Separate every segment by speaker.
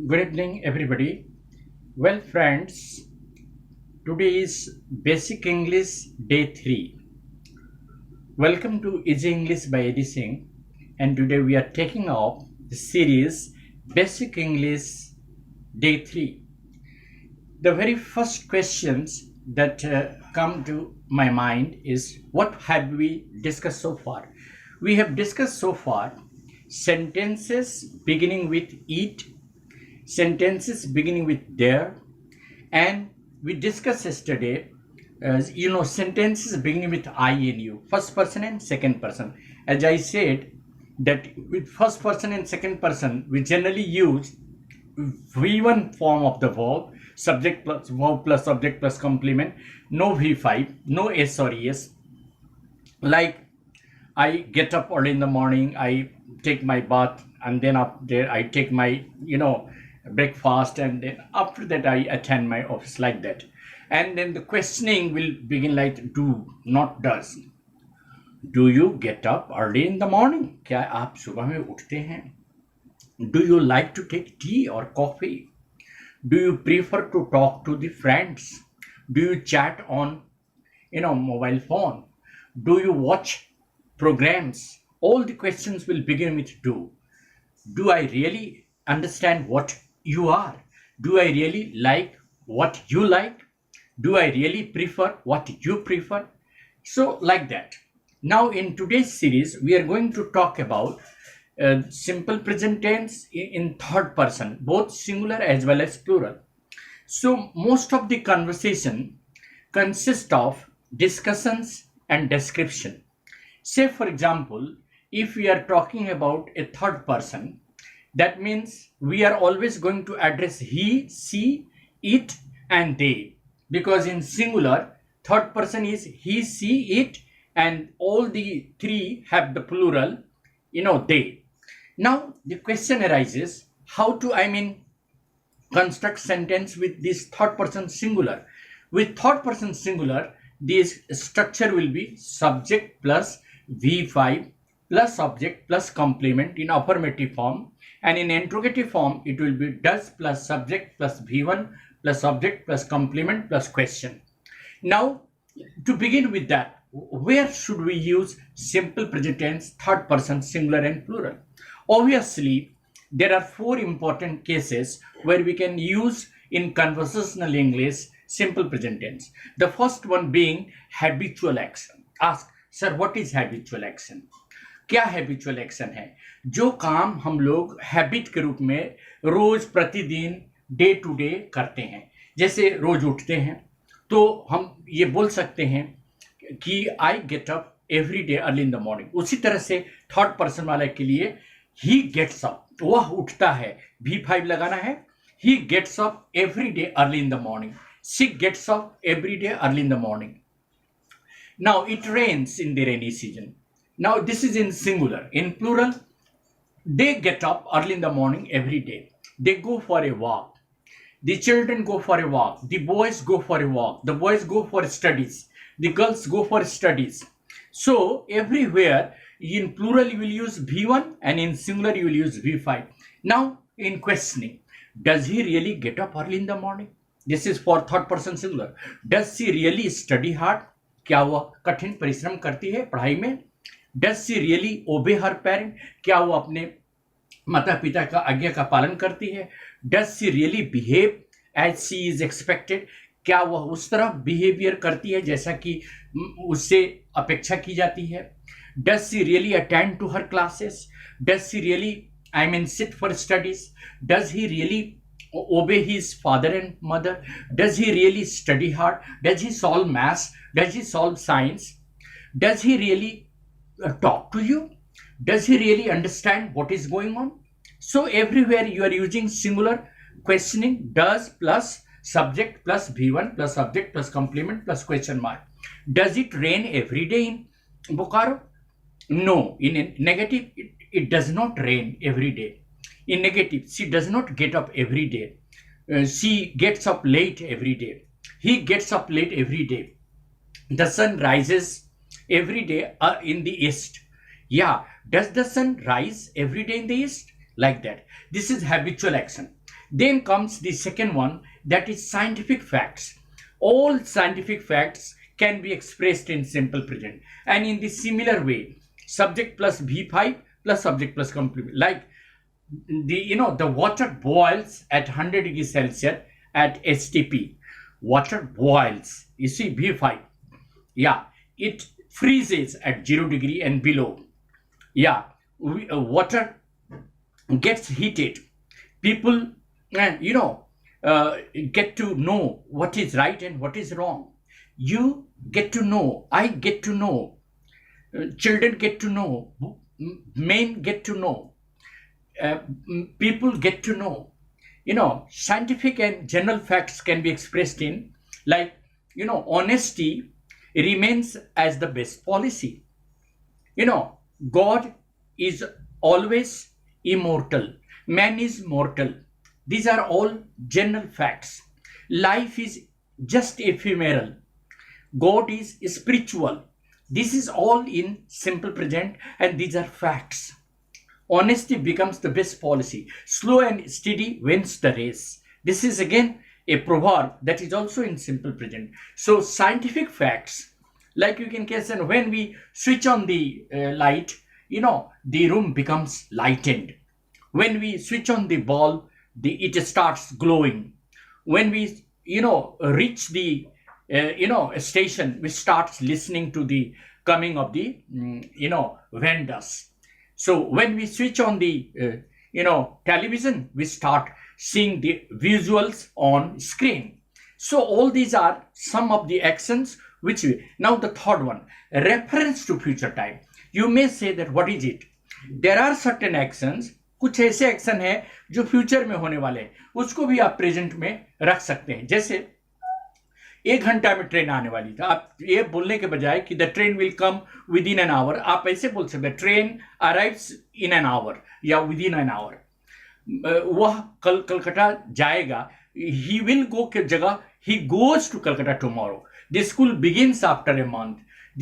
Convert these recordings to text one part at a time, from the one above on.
Speaker 1: Good evening, everybody. Well, friends, today is Basic English Day 3. Welcome to Easy English by Eddie Singh, and today we are taking up the series Basic English Day 3. The very first questions that come to my mind is what have we discussed so far? We have discussed so far sentences beginning with it, sentences beginning with there, and we discussed yesterday sentences beginning with I and you, first person and second person. As I said, that with first person and second person we generally use v1 form of the verb, subject plus verb plus subject plus complement, no v5, no s or es. Like, I get up early in the morning, I take my bath, and then up there I take my breakfast, and then after that I attend my office, like that. And then the questioning will begin like do, not does. Do you get up early in the morning? क्या आप सुबह में उठते हैं? Do you like to take tea or coffee? Do you prefer to talk to the friends? Do you chat on mobile phone? Do you watch programs? All the questions will begin with do. Do I really understand what you are? Do I really like what you like? Do I really prefer what you prefer? So, like that. Now, in today's series, we are going to talk about simple present tense in third person, both singular as well as plural. So, most of the conversation consists of discussions and description. Say, for example, if we are talking about a third person, that means we are always going to address he, she, it, and they. Because in singular, third person is he, she, it, and all the three have the plural, they. Now, the question arises, how to, construct sentence with this third person singular. With third person singular, this structure will be subject plus v5 plus subject plus complement in affirmative form, and in interrogative form it will be does plus subject plus v1 plus subject plus complement plus question. Now, to begin with that, where should we use simple present tense, third person singular and plural? Obviously, there are four important cases where we can use in conversational English simple present tense. The first one being habitual action. Ask, sir, what is habitual action? क्या habitual action है? जो काम हम लोग habit के रूप में रोज प्रतिदिन डे टू डे करते हैं. जैसे रोज उठते हैं तो हम ये बोल सकते हैं कि I get up every day early in the morning. उसी तरह से थर्ड पर्सन वाले के लिए ही गेट्स अप, वह उठता है, v5 लगाना है. He gets up every day early in the morning. She gets up every day early in the morning. Now it rains in the rainy season. Now, this is in singular. In plural, they get up early in the morning every day. They go for a walk. The children go for a walk. The boys go for a walk. The boys go for studies. The girls go for studies. So, everywhere in plural you will use v1 and in singular you will use v5. Now, in questioning, does he really get up early in the morning? This is for third person singular. Does she really study hard? क्या वह कठिन परिश्रम करती है पढ़ाई में? Does she really obey her parent? क्या वो अपने माता पिता का आज्ञा का पालन करती है? Does she really behave as she is expected? क्या वह उस तरह बिहेवियर करती है जैसा कि उससे अपेक्षा की जाती है? Does she really attend to her classes? Does she really sit for studies? Does he really obey his father and mother? Does he really study hard? Does he solve maths? Does he solve science? Does he really talk to you? Does he really understand what is going on? So everywhere you are using singular questioning, does plus subject plus v1 plus subject plus complement plus question mark. Does it rain every day in Bokaro? No. In negative, it does not rain every day. In negative, she does not get up every day. She gets up late every day. He gets up late every day. The sun rises every day in the east. Yeah, does the sun rise every day in the east? Like that. This is habitual action. Then comes the second one, that is scientific facts. All scientific facts can be expressed in simple present. And in the similar way, subject plus V5 plus subject plus complement. Like the water boils at 100 degrees Celsius at STP. Water boils. You see V5. Yeah, it freezes at 0 degree and below. Yeah, water gets heated. People, get to know what is right and what is wrong. You get to know. I get to know. Children get to know. Men get to know. People get to know. Scientific and general facts can be expressed in, like, honesty remains as the best policy. God is always immortal. Man is mortal. These are all general facts. Life is just ephemeral. God is spiritual. This is all in simple present, and these are facts. Honesty becomes the best policy. Slow and steady wins the race. This is again a proverb that is also in simple present. So scientific facts, like you can guess, and when we switch on the light, the room becomes lightened. When we switch on the bulb, it starts glowing. When we reach the station, we start listening to the coming of the vendors. So when we switch on the television, we start seeing the visuals on screen. So all these are some of the actions which now the third one, reference to future time. You may say that what is it? There are certain actions, कुछ ऐसे action है जो future में होने वाले हैं, उसको भी आप प्रेजेंट में रख सकते हैं. जैसे 1 घंटा में ट्रेन आने वाली था, आप ये बोलने के बजाय कि the train will come within an hour, आप ऐसे बोल सकते हैं train arrives in an hour या विद इन एन आवर. वह कलकत्ता जाएगा, ही विल गो के जगह he goes to Calcutta tomorrow. The school begins after a month. The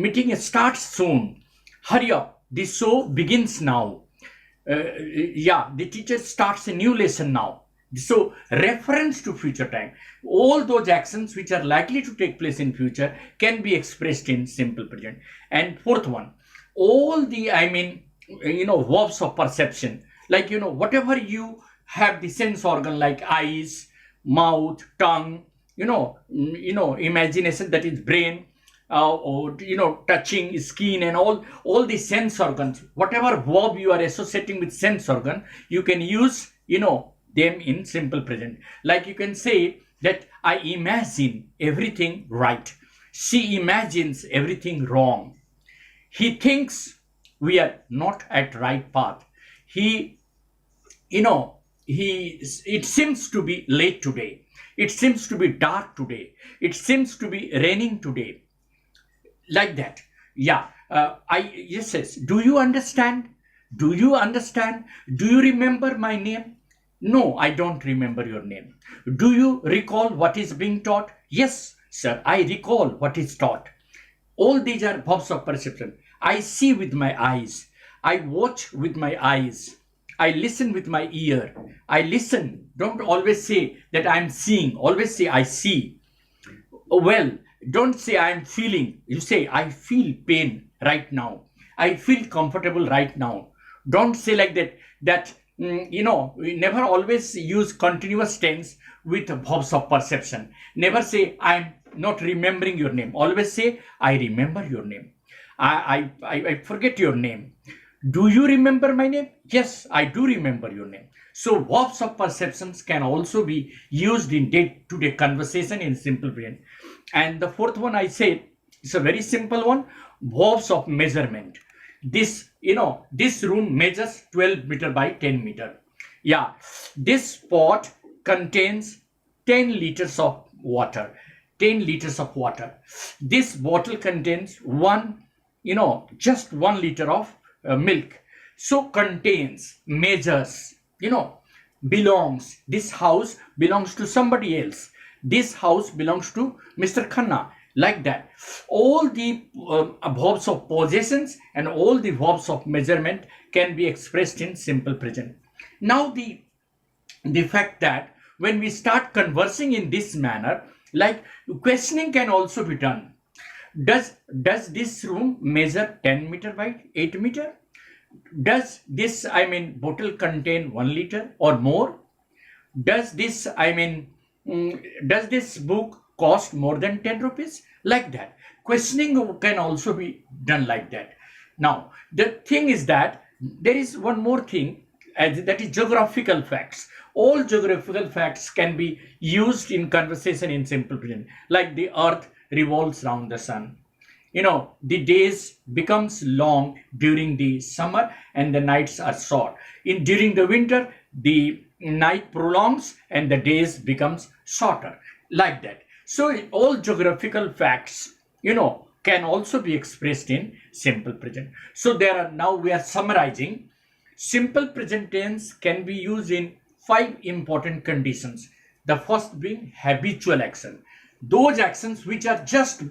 Speaker 1: meeting starts soon. Hurry up, the show begins now. The teacher starts a new lesson now. So reference to future time. All those actions which are likely to take place in future can be expressed in simple present. And fourth one, all the verbs of perception, like whatever you have the sense organ like eyes, mouth, tongue, imagination, that is brain, or touching, skin, and all the sense organs, whatever verb you are associating with sense organ, you can use them in simple present. Like you can say that I imagine everything right. She imagines everything wrong. He thinks we are not at right path. It seems to be late today. It seems to be dark today. It seems to be raining today. Like that. Yeah. Yes. Do you understand? Do you understand? Do you remember my name? No, I don't remember your name. Do you recall what is being taught? Yes, sir, I recall what is taught. All these are verbs of perception. I see with my eyes. I watch with my eyes. I listen with my ear. I listen. Don't always say that I'm seeing. Always say I see. Well, don't say I am feeling. You say I feel pain right now. I feel comfortable right now. Don't say like that. We never always use continuous tense with verbs of perception. Never say I'm not remembering your name. Always say I remember your name. I forget your name. Do you remember my name? Yes, I do remember your name. So verbs of perceptions can also be used in day-to-day conversation in simple present. And the fourth one I said, it's a very simple one, verbs of measurement. This room measures 12 meter by 10 meter. Yeah, this pot contains 10 liters of water. 10 liters of water. This bottle contains just 1 liter of milk. So contains, measures, belongs. This house belongs to somebody else. This house belongs to Mr. Khanna. Like that. All the verbs of possessions and all the verbs of measurement can be expressed in simple present. Now the the fact that when we start conversing in this manner, like questioning can also be done. Does this room measure 10 meter by 8 meter? Does this, bottle contain 1 liter or more? Does this, does this book cost more than 10 rupees? Like that. Questioning can also be done like that. Now, the thing is that there is one more thing, that is geographical facts. All geographical facts can be used in conversation in simple present, like the earth revolves around the sun. The days becomes long during the summer and the nights are short. During the winter, the night prolongs and the days becomes shorter, like that. So all geographical facts, can also be expressed in simple present. So now we are summarizing. Simple present tense can be used in 5 important conditions. The first being habitual action. Those actions which are just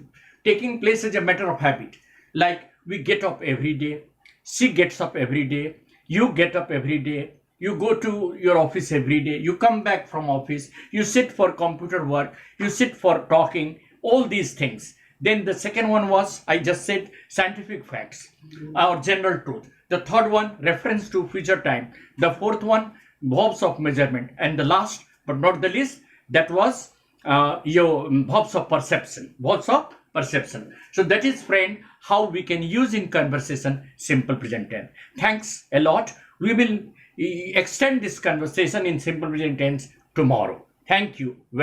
Speaker 1: taking place as a matter of habit. Like we get up every day, she gets up every day, you get up every day, you go to your office every day, you come back from office, you sit for computer work, you sit for talking, all these things. Then the second one was, I just said, scientific facts or general truth. The third one, reference to future time. The fourth one, verbs of measurement. And the last but not the least, that was your verbs of perception. Verbs of perception. So that is, friend, how we can use in conversation simple present tense. Thanks a lot. We will extend this conversation in simple present tense tomorrow. Thank you very much.